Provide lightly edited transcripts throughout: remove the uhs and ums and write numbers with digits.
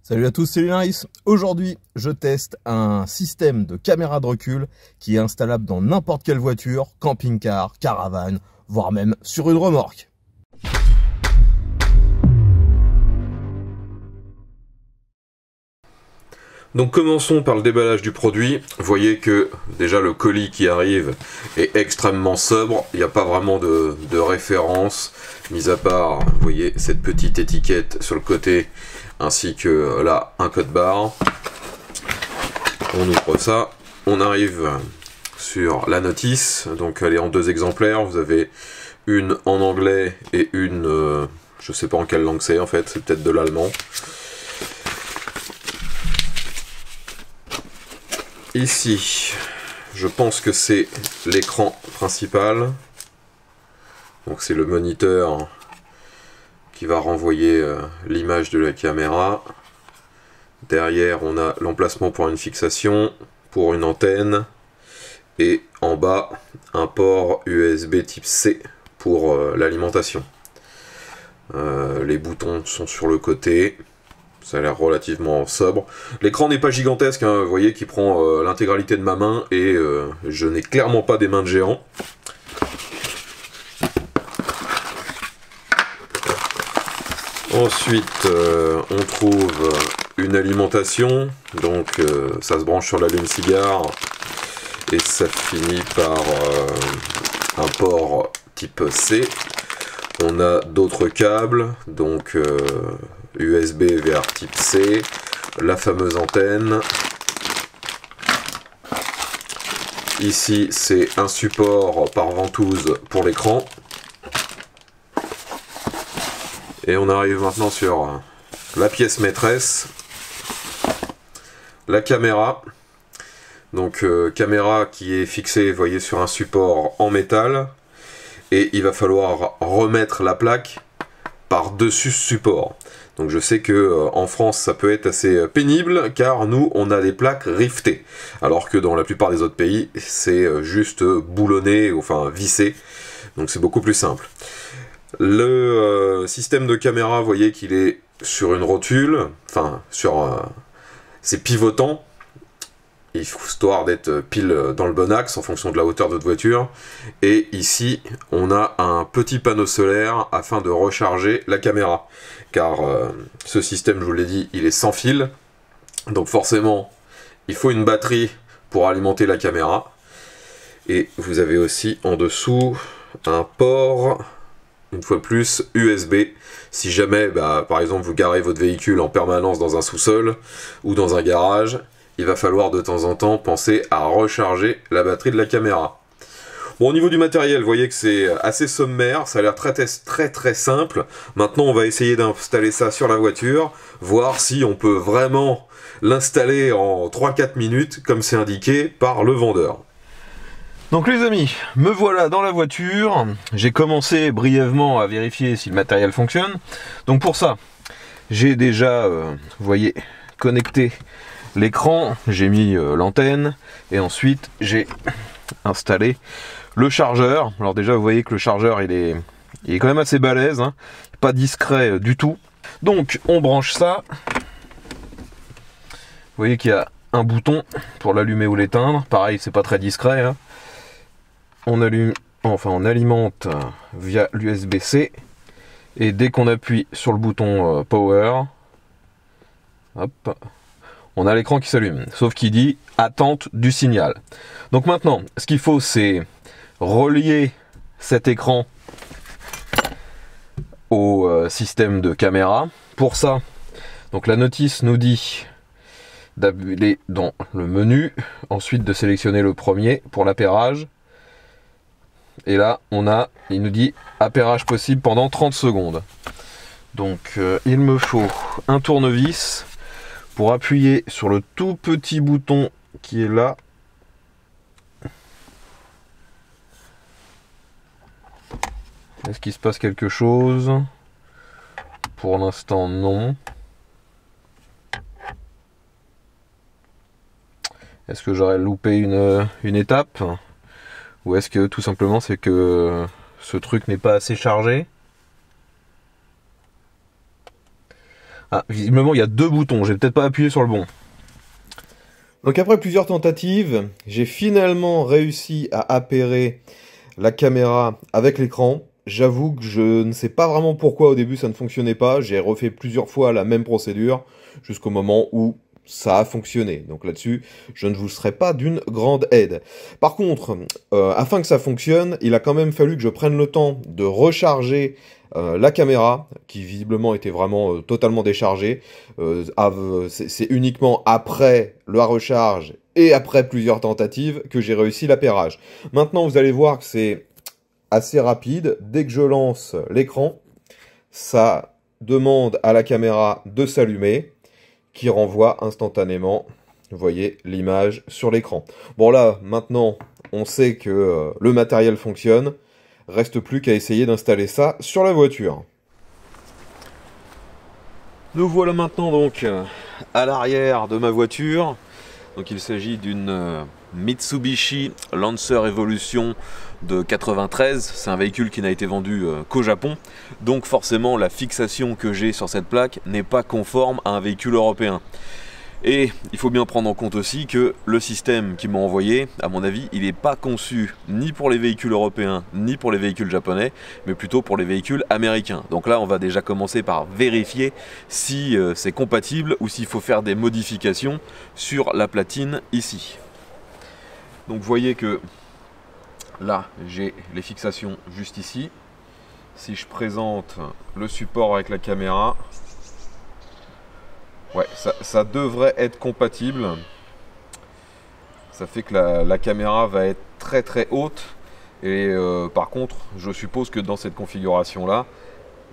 Salut à tous, c'est Lunaris. Aujourd'hui, je teste un système de caméra de recul qui est installable dans n'importe quelle voiture, camping-car, caravane, voire même sur une remorque. Donc commençons par le déballage du produit. Vous voyez que déjà le colis qui arrive est extrêmement sobre. Il n'y a pas vraiment de référence, mis à part, vous voyez, cette petite étiquette sur le côté, ainsi que là, un code barre. On ouvre ça. On arrive sur la notice. Donc elle est en deux exemplaires. Vous avez une en anglais et une, je sais pas en quelle langue c'est en fait, c'est peut-être de l'allemand. Ici, je pense que c'est l'écran principal. Donc c'est le moniteur qui va renvoyer l'image de la caméra. Derrière, on a l'emplacement pour une fixation, pour une antenne. Et en bas, un port USB type C pour l'alimentation. Les boutons sont sur le côté. Ça a l'air relativement sobre. L'écran n'est pas gigantesque, hein, vous voyez, qui prend l'intégralité de ma main et je n'ai clairement pas des mains de géant. Ensuite, on trouve une alimentation. Donc, ça se branche sur l'allume-cigare et ça finit par un port type C. On a d'autres câbles, donc USB vers type C, la fameuse antenne. Ici, c'est un support par ventouse pour l'écran. Et on arrive maintenant sur la pièce maîtresse, la caméra. Donc, caméra qui est fixée, vous voyez, sur un support en métal. Et il va falloir remettre la plaque par-dessus ce support. Donc je sais que en France ça peut être assez pénible car nous on a des plaques rivetées. Alors que dans la plupart des autres pays c'est juste boulonné, enfin vissé. Donc c'est beaucoup plus simple. Le système de caméra, vous voyez qu'il est sur une rotule, enfin sur c'est pivotant. Histoire d'être pile dans le bon axe en fonction de la hauteur de votre voiture. Et ici, on a un petit panneau solaire afin de recharger la caméra. Car ce système, je vous l'ai dit, il est sans fil. Donc forcément, il faut une batterie pour alimenter la caméra. Et vous avez aussi en dessous un port, une fois plus, USB. Si jamais, par exemple, vous garez votre véhicule en permanence dans un sous-sol ou dans un garage, il va falloir de temps en temps penser à recharger la batterie de la caméra. Bon, au niveau du matériel, vous voyez que c'est assez sommaire, ça a l'air très simple. Maintenant, on va essayer d'installer ça sur la voiture, voir si on peut vraiment l'installer en 3-4 minutes, comme c'est indiqué par le vendeur. Donc les amis, me voilà dans la voiture. J'ai commencé brièvement à vérifier si le matériel fonctionne. Donc pour ça, j'ai déjà, vous voyez, connecté l'écran, j'ai mis l'antenne et ensuite j'ai installé le chargeur. Alors déjà vous voyez que le chargeur il est quand même assez balèze, hein, pas discret du tout. Donc on branche ça. Vous voyez qu'il y a un bouton pour l'allumer ou l'éteindre. Pareil, c'est pas très discret, hein. On allume, enfin on alimente via l'USB-C et dès qu'on appuie sur le bouton Power, hop, on a l'écran qui s'allume, sauf qu'il dit attente du signal. Donc maintenant, ce qu'il faut, c'est relier cet écran au système de caméra. Pour ça, donc la notice nous dit d'aller dans le menu, ensuite de sélectionner le premier pour l'appairage. Et là, il nous dit appairage possible pendant 30 secondes. Donc il me faut un tournevis pour appuyer sur le tout petit bouton qui est là. Est-ce qu'il se passe quelque chose? Pour l'instant, non. Est-ce que j'aurais loupé une étape? Ou est-ce que tout simplement c'est que ce truc n'est pas assez chargé? Ah, visiblement il y a 2 boutons, j'ai peut-être pas appuyé sur le bon. Donc après plusieurs tentatives, j'ai finalement réussi à appairer la caméra avec l'écran. J'avoue que je ne sais pas vraiment pourquoi au début ça ne fonctionnait pas. J'ai refait plusieurs fois la même procédure jusqu'au moment où ça a fonctionné. Donc là-dessus, je ne vous serai pas d'une grande aide. Par contre, afin que ça fonctionne, il a quand même fallu que je prenne le temps de recharger la caméra, qui visiblement était vraiment totalement déchargée. C'est uniquement après la recharge et après plusieurs tentatives que j'ai réussi l'appairage. Maintenant, vous allez voir que c'est assez rapide. Dès que je lance l'écran, ça demande à la caméra de s'allumer, qui renvoie instantanément, vous voyez, l'image sur l'écran. Bon là, maintenant, on sait que le matériel fonctionne. Reste plus qu'à essayer d'installer ça sur la voiture. Nous voilà maintenant donc à l'arrière de ma voiture. Donc il s'agit d'une Mitsubishi Lancer Evolution de 93. C'est un véhicule qui n'a été vendu qu'au Japon. Donc forcément la fixation que j'ai sur cette plaque n'est pas conforme à un véhicule européen. Et il faut bien prendre en compte aussi que le système qu'ils m'ont envoyé, à mon avis, il n'est pas conçu ni pour les véhicules européens, ni pour les véhicules japonais, mais plutôt pour les véhicules américains. Donc là, on va déjà commencer par vérifier si c'est compatible ou s'il faut faire des modifications sur la platine ici. Donc vous voyez que là, j'ai les fixations juste ici. Si je présente le support avec la caméra, ouais, ça devrait être compatible. Ça fait que la caméra va être très très haute. Et par contre, je suppose que dans cette configuration-là,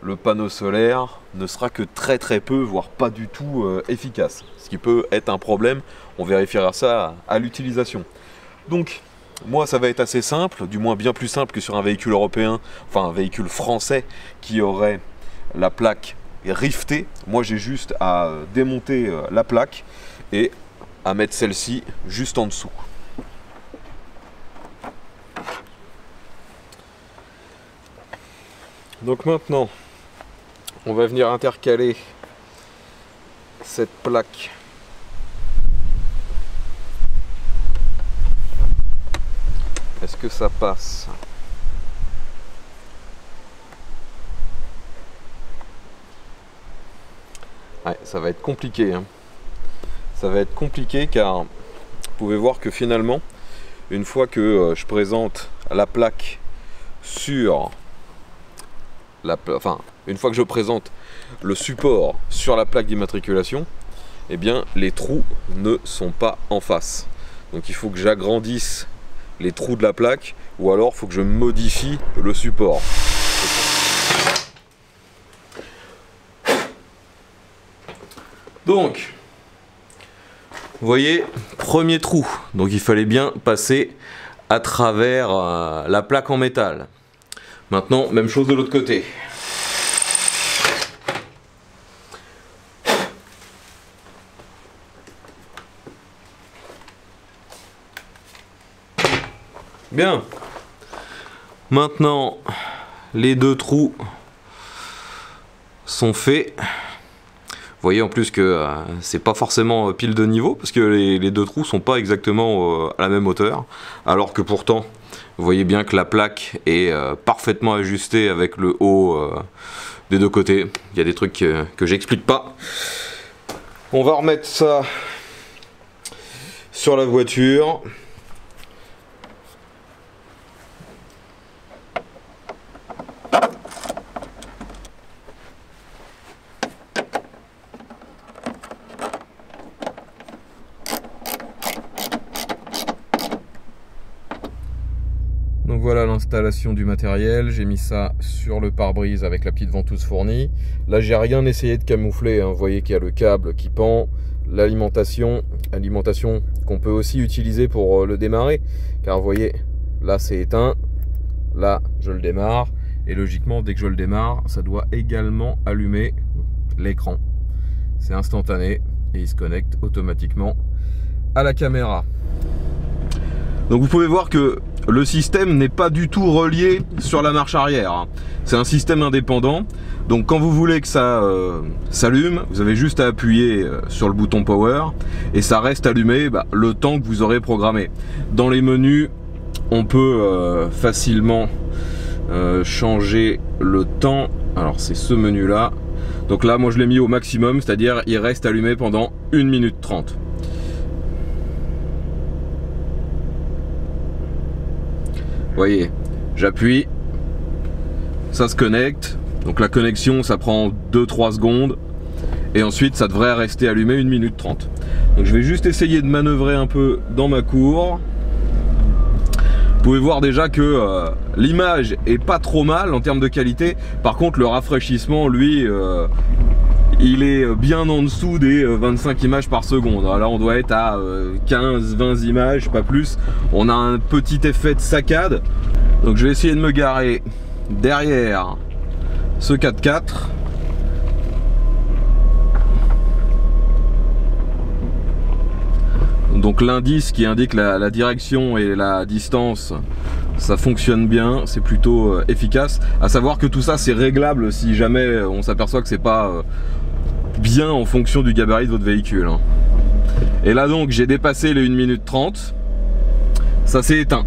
le panneau solaire ne sera que très très peu, voire pas du tout efficace. Ce qui peut être un problème. On vérifiera ça à l'utilisation. Donc, moi, ça va être assez simple, du moins bien plus simple que sur un véhicule européen, enfin un véhicule français qui aurait la plaque riftée. Moi j'ai juste à démonter la plaque et à mettre celle-ci juste en dessous. Donc maintenant on va venir intercaler cette plaque Est-ce que ça passe? Ouais, ça va être compliqué, hein. Ça va être compliqué car vous pouvez voir que finalement, une fois que je présente la plaque sur une fois que je présente le support sur la plaque d'immatriculation, eh bien les trous ne sont pas en face. Donc il faut que j'agrandisse les trous de la plaque ou alors il faut que je modifie le support. Donc, vous voyez, premier trou. Donc il fallait bien passer à travers la plaque en métal. Maintenant, même chose de l'autre côté. Bien. Maintenant, les deux trous sont faits. Vous voyez en plus que c'est pas forcément pile de niveau parce que les deux trous sont pas exactement à la même hauteur, alors que pourtant vous voyez bien que la plaque est parfaitement ajustée avec le haut des deux côtés. Il y a des trucs que j'explique pas. On va remettre ça sur la voiture. Donc voilà l'installation du matériel, j'ai mis ça sur le pare-brise avec la petite ventouse fournie. Là j'ai rien essayé de camoufler, hein. Vous voyez qu'il y a le câble qui pend, l'alimentation qu'on peut aussi utiliser pour le démarrer. Car vous voyez, là c'est éteint, là je le démarre. Et logiquement dès que je le démarre, ça doit également allumer l'écran. C'est instantané et il se connecte automatiquement à la caméra. Donc vous pouvez voir que le système n'est pas du tout relié sur la marche arrière. C'est un système indépendant. Donc quand vous voulez que ça s'allume, vous avez juste à appuyer sur le bouton Power et ça reste allumé le temps que vous aurez programmé. Dans les menus, on peut facilement changer le temps. Alors c'est ce menu là. Donc là moi je l'ai mis au maximum, c'est-à-dire il reste allumé pendant 1 minute 30. Vous voyez, j'appuie, ça se connecte. Donc la connexion ça prend 2-3 secondes et ensuite ça devrait rester allumé 1 minute 30. Donc je vais juste essayer de manœuvrer un peu dans ma cour. Vous pouvez voir déjà que l'image est pas trop mal en termes de qualité. Par contre le rafraîchissement lui il est bien en dessous des 25 images par seconde. Alors là on doit être à 15-20 images, pas plus. On a un petit effet de saccade. Donc je vais essayer de me garer derrière ce 4x4. Donc l'indice qui indique la direction et la distance, ça fonctionne bien, c'est plutôt efficace. À savoir que tout ça c'est réglable si jamais on s'aperçoit que c'est pas bien en fonction du gabarit de votre véhicule. Et là donc j'ai dépassé les 1 minute 30, ça s'est éteint.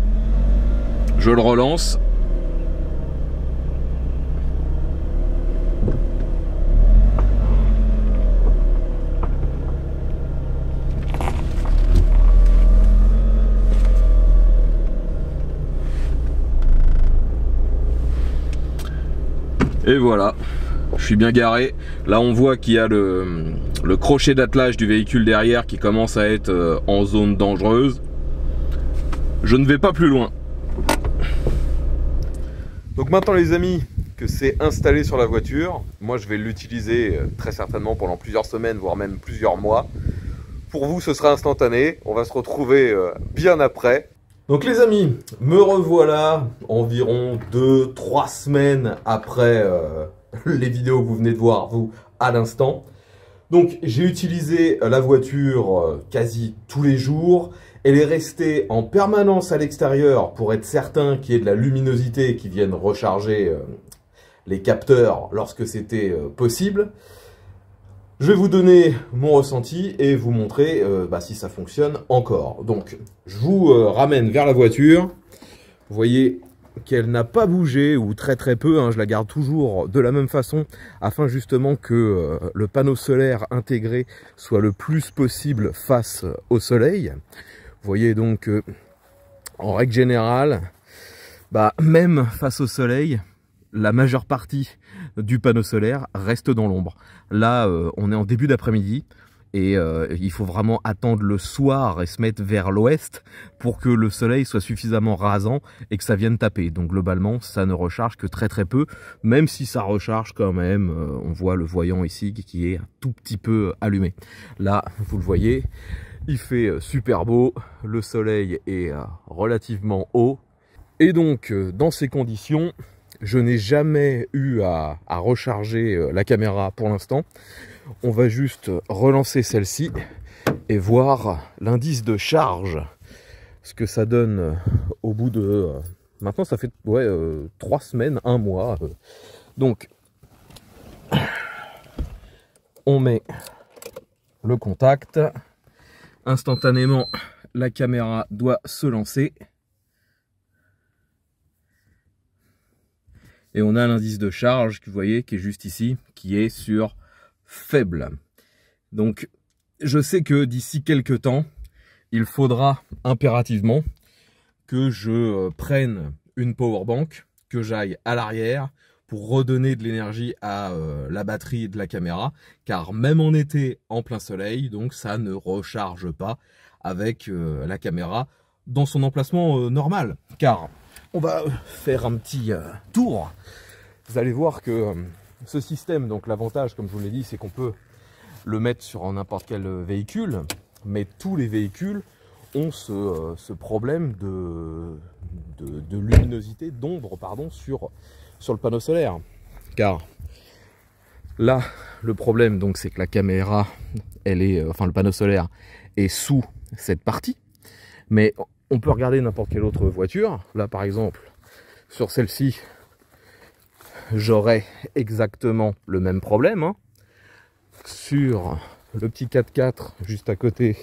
Je le relance. Et voilà, je suis bien garé. Là on voit qu'il y a le crochet d'attelage du véhicule derrière qui commence à être en zone dangereuse. Je ne vais pas plus loin. Donc maintenant les amis que c'est installé sur la voiture, moi je vais l'utiliser très certainement pendant plusieurs semaines, voire même plusieurs mois. Pour vous ce sera instantané, on va se retrouver bien après. Donc les amis, me revoilà environ 2-3 semaines après les vidéos que vous venez de voir, vous, à l'instant. Donc j'ai utilisé la voiture quasi tous les jours. Elle est restée en permanence à l'extérieur pour être certain qu'il y ait de la luminosité qui vienne recharger les capteurs lorsque c'était possible. Je vais vous donner mon ressenti et vous montrer si ça fonctionne encore. Donc, je vous ramène vers la voiture. Vous voyez qu'elle n'a pas bougé, ou très peu, hein, je la garde toujours de la même façon, afin justement que le panneau solaire intégré soit le plus possible face au soleil. Vous voyez donc, en règle générale, même face au soleil, la majeure partie du panneau solaire reste dans l'ombre. Là, on est en début d'après-midi et il faut vraiment attendre le soir et se mettre vers l'ouest pour que le soleil soit suffisamment rasant et que ça vienne taper. Donc globalement, ça ne recharge que très peu, même si ça recharge quand même. On voit le voyant ici qui est un tout petit peu allumé. Là, vous le voyez, il fait super beau, le soleil est relativement haut. Et donc, dans ces conditions, je n'ai jamais eu à recharger la caméra pour l'instant. On va juste relancer celle-ci et voir l'indice de charge, ce que ça donne au bout de... maintenant ça fait 3 semaines, 1 mois. Donc, on met le contact. Instantanément, la caméra doit se lancer. Et on a l'indice de charge que vous voyez qui est juste ici, qui est sur faible. Donc je sais que d'ici quelques temps, il faudra impérativement que je prenne une powerbank, que j'aille à l'arrière pour redonner de l'énergie à la batterie de la caméra, car même en été en plein soleil, donc ça ne recharge pas avec la caméra dans son emplacement normal. Car on va faire un petit tour. Vous allez voir que ce système, donc l'avantage, comme je vous l'ai dit, c'est qu'on peut le mettre sur n'importe quel véhicule, mais tous les véhicules ont ce problème de luminosité, d'ombre, pardon, sur le panneau solaire. Car là, le problème, donc, c'est que la caméra, le panneau solaire est sous cette partie, mais on peut regarder n'importe quelle autre voiture. Là par exemple, sur celle-ci, j'aurais exactement le même problème, hein. Sur le petit 4x4 juste à côté,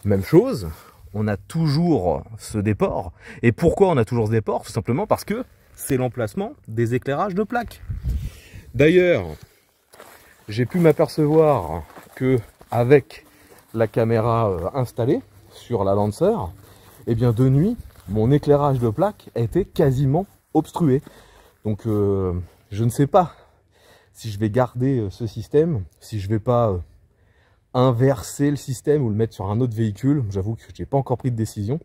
même chose. On a toujours ce déport. Et pourquoi on a toujours ce déport? Tout simplement parce que c'est l'emplacement des éclairages de plaques. D'ailleurs, j'ai pu m'apercevoir que avec la caméra installée sur la Lancer, eh bien de nuit, mon éclairage de plaque était quasiment obstrué. Donc je ne sais pas si je vais garder ce système, si je vais pas inverser le système ou le mettre sur un autre véhicule. J'avoue que je n'ai pas encore pris de décision,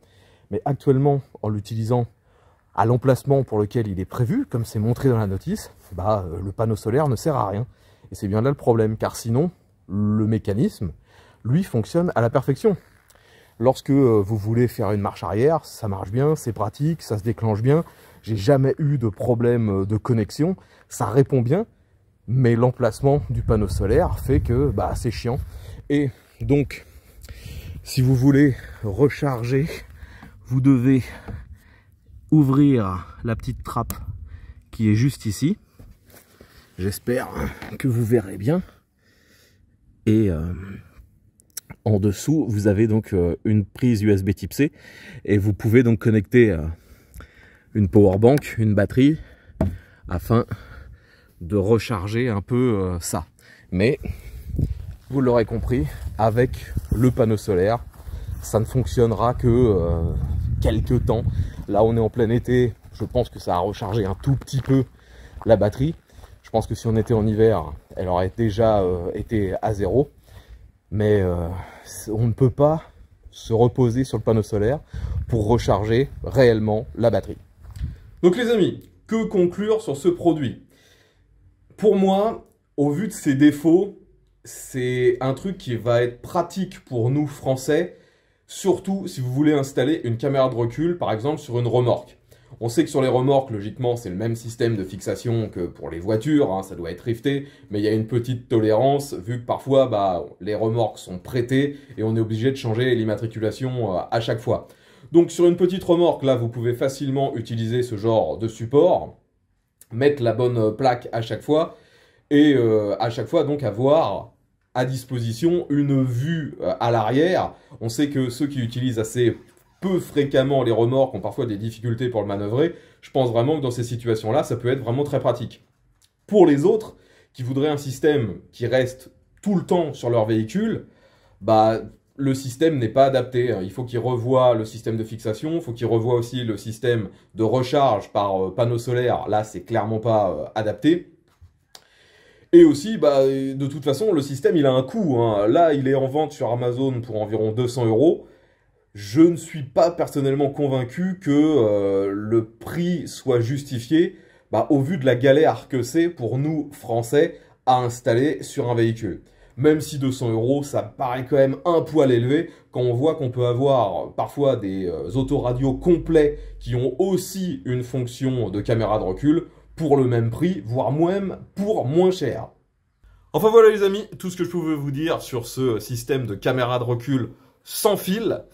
mais actuellement en l'utilisant à l'emplacement pour lequel il est prévu, comme c'est montré dans la notice, le panneau solaire ne sert à rien. Et c'est bien là le problème, car sinon le mécanisme, lui, fonctionne à la perfection. Lorsque vous voulez faire une marche arrière, ça marche bien, c'est pratique, ça se déclenche bien. J'ai jamais eu de problème de connexion, ça répond bien, mais l'emplacement du panneau solaire fait que c'est chiant. Et donc, si vous voulez recharger, vous devez ouvrir la petite trappe qui est juste ici. J'espère que vous verrez bien. Et en dessous, vous avez donc une prise USB type C et vous pouvez donc connecter une power bank, une batterie, afin de recharger un peu ça. Mais vous l'aurez compris, avec le panneau solaire, ça ne fonctionnera que quelques temps. Là, on est en plein été, je pense que ça a rechargé un tout petit peu la batterie. Je pense que si on était en hiver, elle aurait déjà été à zéro. Mais on ne peut pas se reposer sur le panneau solaire pour recharger réellement la batterie. Donc les amis, que conclure sur ce produit? Pour moi, au vu de ses défauts, c'est un truc qui va être pratique pour nous Français, surtout si vous voulez installer une caméra de recul, par exemple sur une remorque. On sait que sur les remorques, logiquement, c'est le même système de fixation que pour les voitures, hein, ça doit être rifté, mais il y a une petite tolérance, vu que parfois, les remorques sont prêtées et on est obligé de changer l'immatriculation à chaque fois. Donc sur une petite remorque, là, vous pouvez facilement utiliser ce genre de support, mettre la bonne plaque à chaque fois, et à chaque fois, donc, avoir à disposition une vue à l'arrière. On sait que ceux qui utilisent assez peu fréquemment les remorques ont parfois des difficultés pour le manœuvrer. Je pense vraiment que dans ces situations-là, ça peut être vraiment très pratique. Pour les autres qui voudraient un système qui reste tout le temps sur leur véhicule, le système n'est pas adapté. Il faut qu'ils revoient le système de fixation, il faut qu'ils revoient aussi le système de recharge par panneau solaire. Là, c'est clairement pas adapté. Et aussi, de toute façon, le système, il a un coût, hein. Là, il est en vente sur Amazon pour environ 200 €. Je ne suis pas personnellement convaincu que le prix soit justifié au vu de la galère que c'est pour nous, Français, à installer sur un véhicule. Même si 200 €, ça paraît quand même un poil élevé, quand on voit qu'on peut avoir parfois des autoradios complets qui ont aussi une fonction de caméra de recul, pour le même prix, voire même pour moins cher. Enfin voilà les amis, tout ce que je pouvais vous dire sur ce système de caméra de recul sans fil.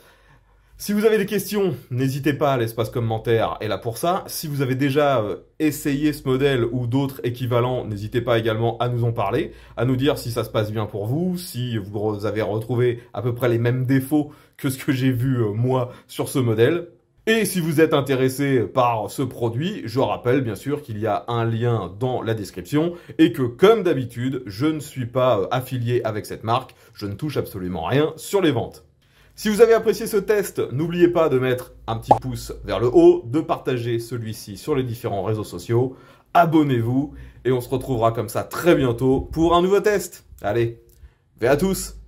Si vous avez des questions, n'hésitez pas, l'espace commentaire est là pour ça. Si vous avez déjà essayé ce modèle ou d'autres équivalents, n'hésitez pas également à nous en parler, à nous dire si ça se passe bien pour vous, si vous avez retrouvé à peu près les mêmes défauts que ce que j'ai vu moi sur ce modèle. Et si vous êtes intéressé par ce produit, je rappelle bien sûr qu'il y a un lien dans la description et que comme d'habitude, je ne suis pas affilié avec cette marque, je ne touche absolument rien sur les ventes. Si vous avez apprécié ce test, n'oubliez pas de mettre un petit pouce vers le haut, de partager celui-ci sur les différents réseaux sociaux, abonnez-vous et on se retrouvera comme ça très bientôt pour un nouveau test. Allez, à tous!